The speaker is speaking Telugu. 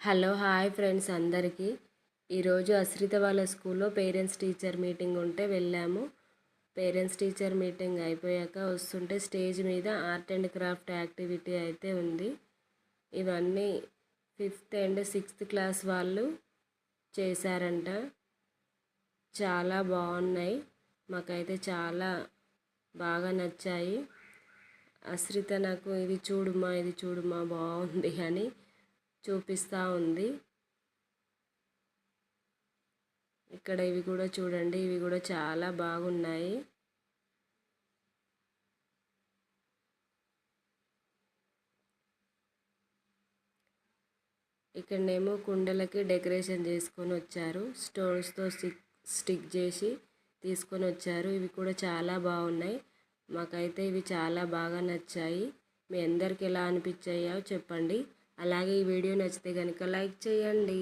హలో హాయ్ ఫ్రెండ్స్ అందరికీ. ఈరోజు అశ్రిత వాళ్ళ స్కూల్లో పేరెంట్స్ టీచర్ మీటింగ్ ఉంటే వెళ్ళాము. పేరెంట్స్ టీచర్ మీటింగ్ అయిపోయాక వస్తుంటే స్టేజ్ మీద ఆర్ట్ అండ్ క్రాఫ్ట్ యాక్టివిటీ అయితే ఉంది. ఇవన్నీ 5th అండ్ 6th క్లాస్ వాళ్ళు చేశారంట. చాలా బాగున్నాయి, మాకైతే చాలా బాగా నచ్చాయి. అశ్రిత నాకు ఇది చూడుమా బాగుంది అని చూపిస్తూ ఉంది. ఇక్కడ ఇవి కూడా చూడండి, ఇవి కూడా చాలా బాగున్నాయి. ఇక్కడనేమో కుండలకి డెకరేషన్ చేసుకొని వచ్చారు, స్టోన్స్తో స్టిక్ చేసి తీసుకొని వచ్చారు. ఇవి కూడా చాలా బాగున్నాయి, మాకైతే ఇవి చాలా బాగా నచ్చాయి. మీ అందరికి ఎలా అనిపించాయో చెప్పండి. అలాగే ఈ వీడియో నచ్చితే కనుక లైక్ చేయండి.